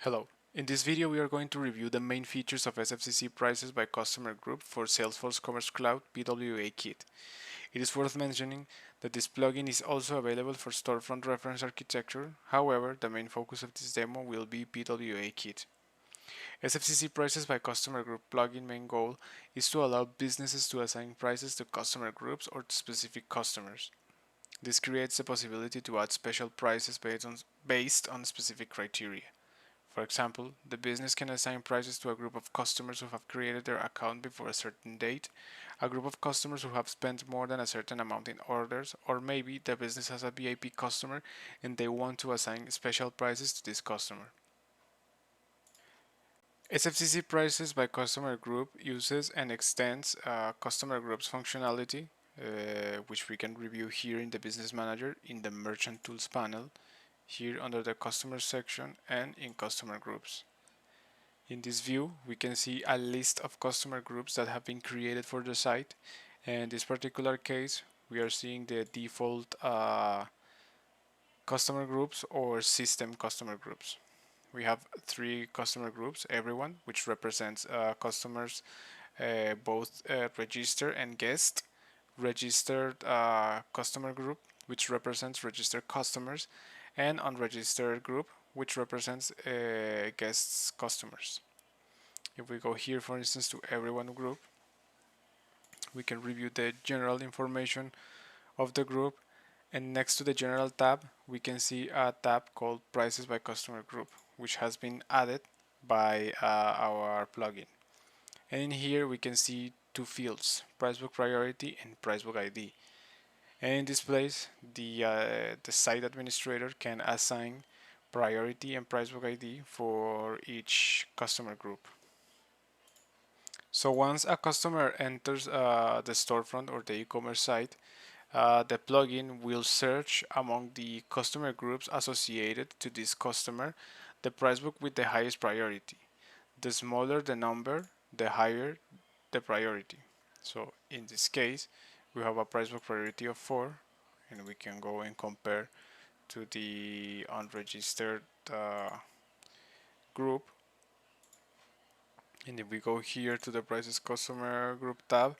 Hello. In this video, we are going to review the main features of SFCC prices by customer group for Salesforce Commerce Cloud PWA kit. It is worth mentioning that this plugin is also available for storefront reference architecture. However, the main focus of this demo will be PWA kit. SFCC prices by customer group plugin main goal is to allow businesses to assign prices to customer groups or to specific customers. This creates the possibility to add special prices based on specific criteria. For example, the business can assign prices to a group of customers who have created their account before a certain date, a group of customers who have spent more than a certain amount in orders, or maybe the business has a VIP customer and they want to assign special prices to this customer. SFCC prices by customer group uses and extends customer groups functionality, which we can review here in the Business Manager in the Merchant Tools panel, here under the Customer section and in Customer Groups. In this view, we can see a list of customer groups that have been created for the site. And in this particular case, we are seeing the default customer groups or system customer groups. We have three customer groups: everyone, which represents customers both register and guest; registered customer group, which represents registered customers; and unregistered group, which represents guests customers. If we go here, for instance, to everyone group, we can review the general information of the group, and next to the general tab we can see a tab called prices by customer group, which has been added by our plugin. And in here we can see two fields: pricebook priority and pricebook ID. And in this place, the site administrator can assign priority and pricebook ID for each customer group. So once a customer enters the storefront or the e-commerce site, the plugin will search among the customer groups associated to this customer the pricebook with the highest priority. The smaller the number, the higher the priority. So in this case, we have a pricebook priority of 4, and we can go and compare to the unregistered group. And if we go here to the prices customer group tab,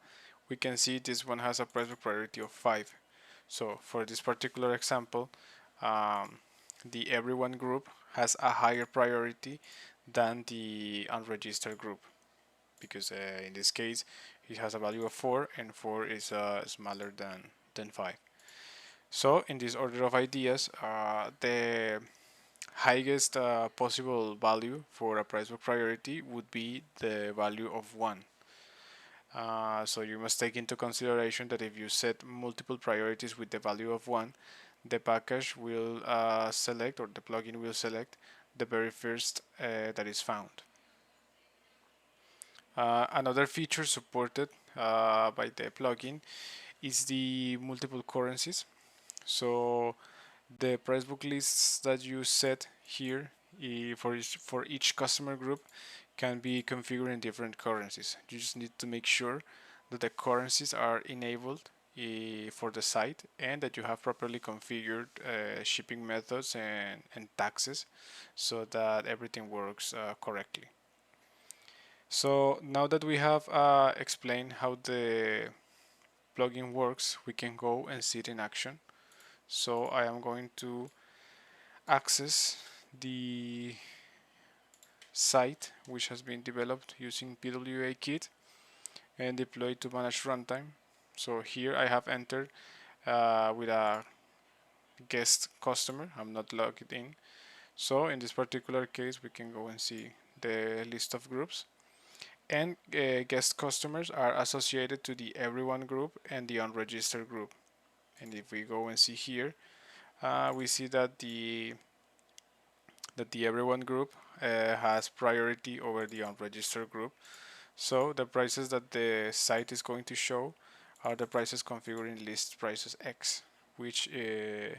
we can see this one has a pricebook priority of 5. So for this particular example, the everyone group has a higher priority than the unregistered group, because in this case it has a value of 4, and 4 is smaller than 5. So in this order of ideas, the highest possible value for a pricebook priority would be the value of 1. So you must take into consideration that if you set multiple priorities with the value of 1, the package will select, or the plugin will select, the very first that is found. Another feature supported by the plugin is the multiple currencies. So the pricebook lists that you set here for each customer group can be configured in different currencies. You just need to make sure that the currencies are enabled for the site, and that you have properly configured shipping methods and taxes, so that everything works correctly. So now that we have explained how the plugin works, we can go and see it in action. So I am going to access the site which has been developed using PWA kit and deployed to manage runtime. So here I have entered with a guest customer. I'm not logged in. So in this particular case, we can go and see the list of groups, and guest customers are associated to the everyone group and the unregistered group. And if we go and see here, we see that the everyone group has priority over the unregistered group. So the prices that the site is going to show are the prices configured in list prices X, which is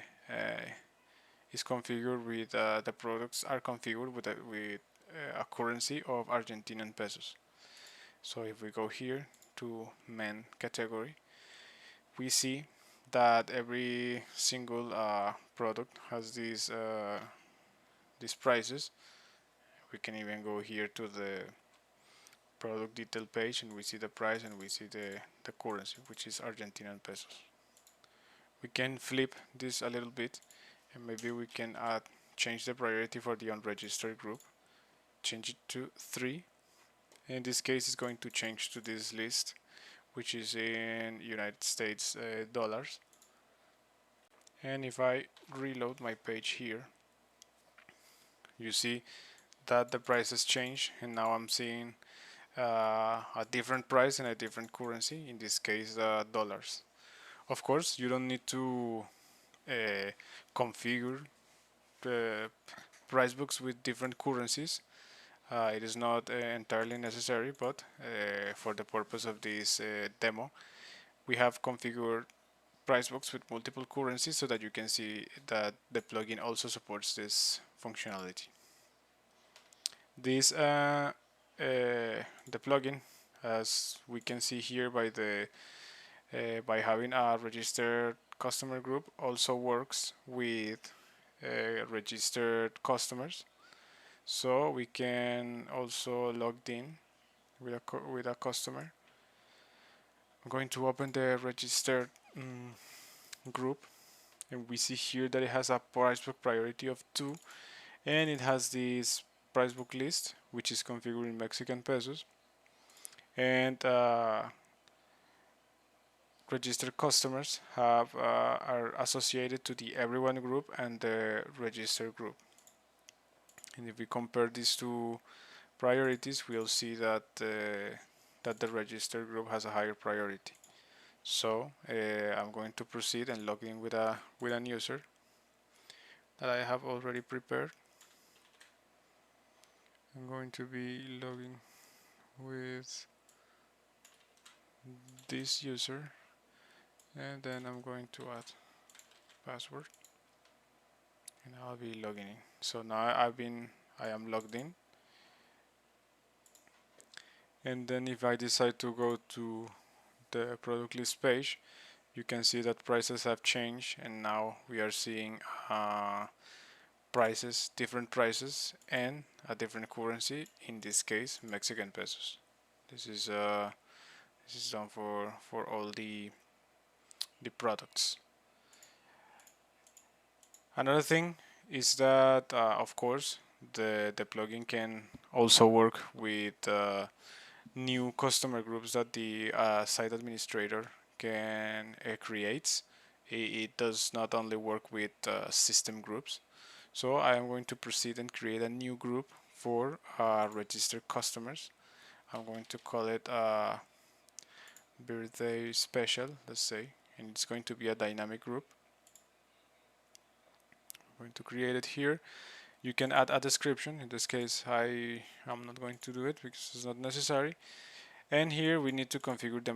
configured with the products are configured with a currency of Argentinian pesos. So if we go here to men category, we see that every single product has these prices. We can even go here to the product detail page and we see the price and we see the currency, which is Argentinian pesos. We can flip this a little bit and maybe we can change the priority for the unregistered group, change it to 3. In this case, it's going to change to this list, which is in United States dollars. And if I reload my page here, you see that the prices change, and now I'm seeing a different price and a different currency, in this case dollars. Of course, you don't need to configure the price books with different currencies. It is not entirely necessary, but for the purpose of this demo, we have configured price books with multiple currencies so that you can see that the plugin also supports this functionality. This the plugin, as we can see here by having a registered customer group, also works with registered customers. So we can also log in with a customer. I'm going to open the registered group, and we see here that it has a price book priority of 2, and it has this price book list which is configured in Mexican pesos, and registered customers are associated to the everyone group and the registered group. And if we compare these two priorities, we'll see that that the registered group has a higher priority. So I'm going to proceed and log in with an user that I have already prepared. I'm going to be logging with this user, and then I'm going to add password, and I'll be logging in. So now I am logged in, and then if I decide to go to the product list page, you can see that prices have changed, and now we are seeing different prices, and a different currency, in this case Mexican pesos. This is done for all the products. Another thing is that of course the plugin can also work with new customer groups that the site administrator can create. It does not only work with system groups. So I am going to proceed and create a new group for registered customers. I'm going to call it birthday special, let's say, and it's going to be a dynamic group. I'm going to create it here. You can add a description. In this case, I am not going to do it because it's not necessary. And here we need to configure the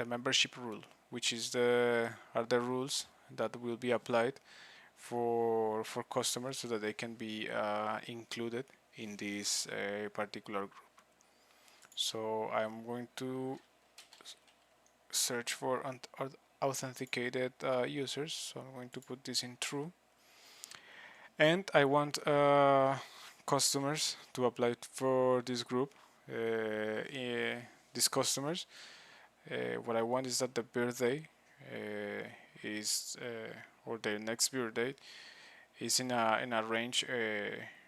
membership rule, which is the rules that will be applied for customers so that they can be included in this particular group. So I'm going to search for authenticated users. So I'm going to put this in true, and I want customers to apply for this group. These customers, what I want is that the birthday is or their next birthday is in a range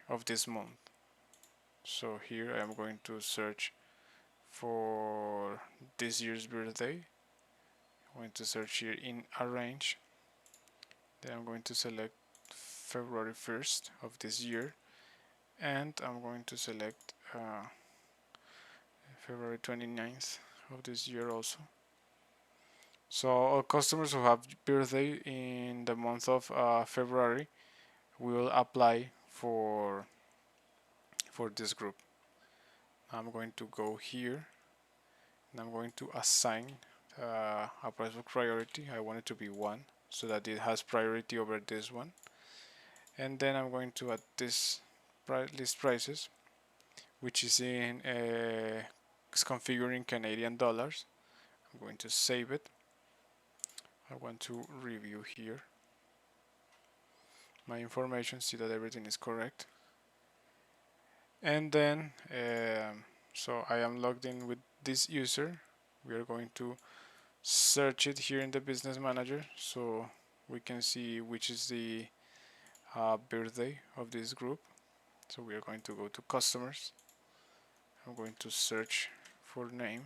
of this month. So here I am going to search for this year's birthday. I'm going to search here in a range. Then I'm going to select February 1st of this year, and I'm going to select February 29th of this year also. So all customers who have birthday in the month of February will apply for this group. I'm going to go here and I'm going to assign a price book priority. I want it to be 1 so that it has priority over this one. And then I'm going to add this list prices, which is in is configuring Canadian dollars. I'm going to save it. I want to review here my information, see that everything is correct. And then so I am logged in with this user. We are going to search it here in the business manager so we can see which is the birthday of this group. So we are going to go to customers. I'm going to search for name.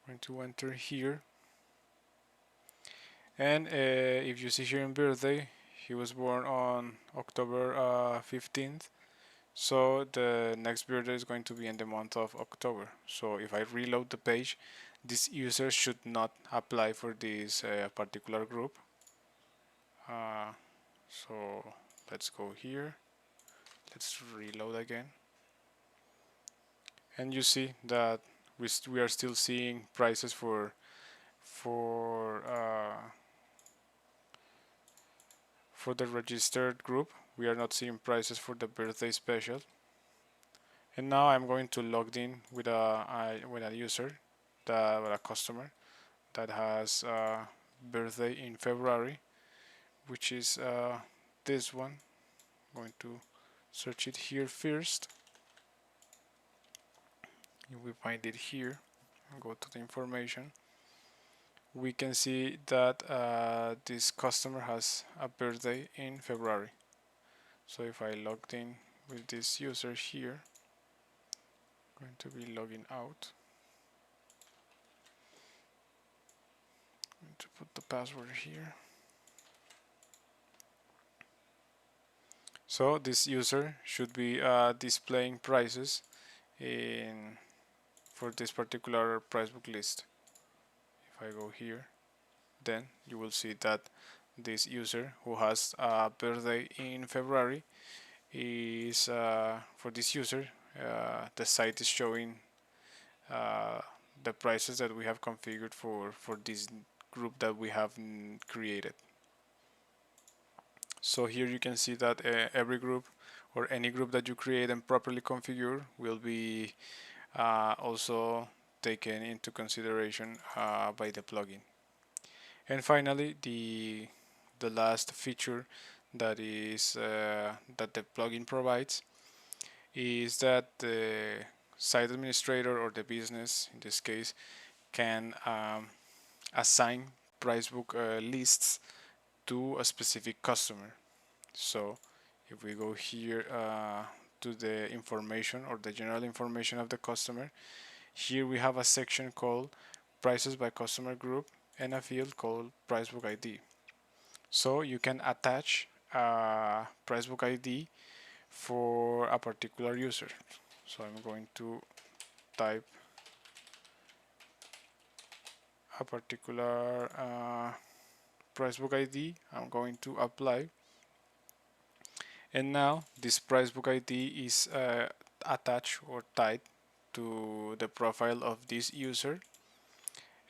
I'm going to enter here, and if you see here in birthday, he was born on October 15th. So the next birthday is going to be in the month of October. So if I reload the page, this user should not apply for this particular group. So let's go here. Let's reload again. And you see that we are still seeing prices for the registered group. We are not seeing prices for the birthday special. And now I'm going to log in with a user, with a customer that has birthday in February, which is this one. I'm going to search it here first. If we find it here and go to the information, we can see that this customer has a birthday in February. So if I logged in with this user here, I'm going to be logging out. I'm going to put the password here. So this user should be displaying prices for this particular price book list. If I go here, then you will see that this user who has a birthday in February is for this user the site is showing the prices that we have configured for this group that we have created. So here you can see that every group or any group that you create and properly configure will be also taken into consideration by the plugin. And finally, the last feature that is that the plugin provides is that the site administrator or the business, in this case, can assign price book lists to a specific customer. So if we go here to the information or the general information of the customer, here we have a section called prices by customer group and a field called price book ID. So you can attach a price book ID for a particular user. So I'm going to type a particular price book ID. I'm going to apply, and now this price book ID is attached or tied to the profile of this user.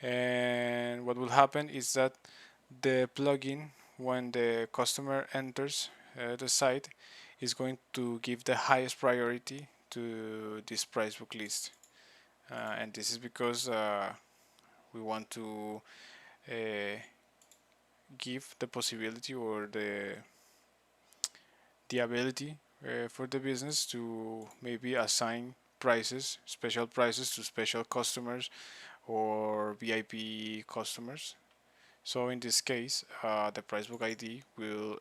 And what will happen is that the plugin, when the customer enters the site, is going to give the highest priority to this price book list. And this is because we want to give the possibility or the ability for the business to maybe assign prices, special prices to special customers or VIP customers. So in this case, the pricebook ID will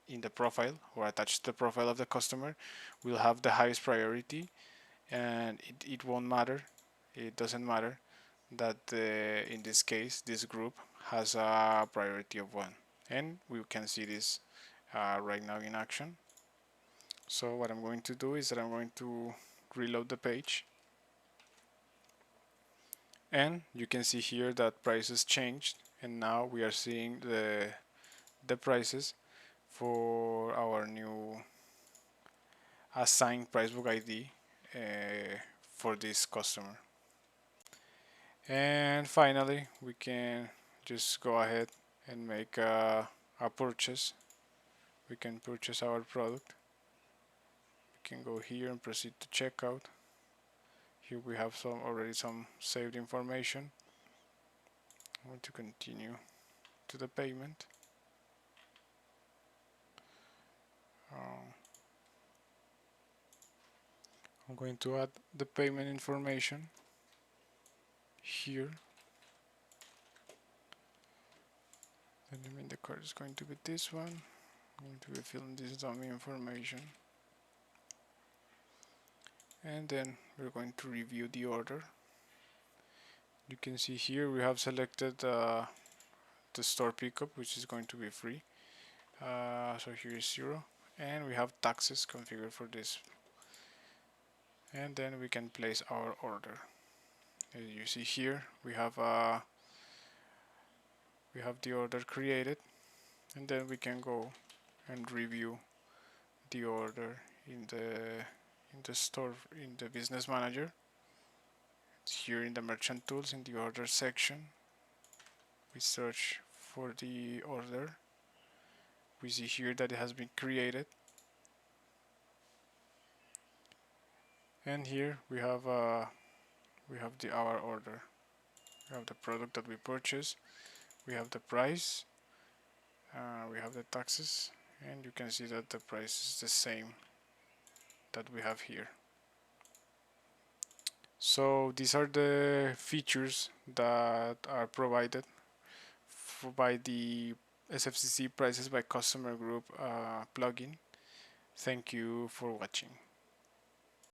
in the profile or attached to the profile of the customer will have the highest priority, and it won't matter. It doesn't matter that in this case this group has a priority of 1, and we can see this right now in action. So what I'm going to do is that I'm going to reload the page, and you can see here that prices changed, and now we are seeing the prices for our new assigned pricebook ID for this customer. And finally, we can just go ahead and make a purchase. We can purchase our product. We can go here and proceed to checkout. Here we have already some saved information. I'm going to continue to the payment. I'm going to add the payment information here. The name in the card is going to be this one. I'm going to be filling this dummy information. And then we're going to review the order. You can see here we have selected the store pickup, which is going to be free. So here is 0, and we have taxes configured for this. And then we can place our order. As you see here, we have the order created, and then we can go and review the order in the store, in the business manager. It's here in the merchant tools, in the order section. We search for the order. We see here that it has been created, and here we have our order. We have the product that we purchased, we have the price, we have the taxes, and you can see that the price is the same that we have here. So these are the features that are provided by the SFCC Prices by Customer Group plugin. Thank you for watching.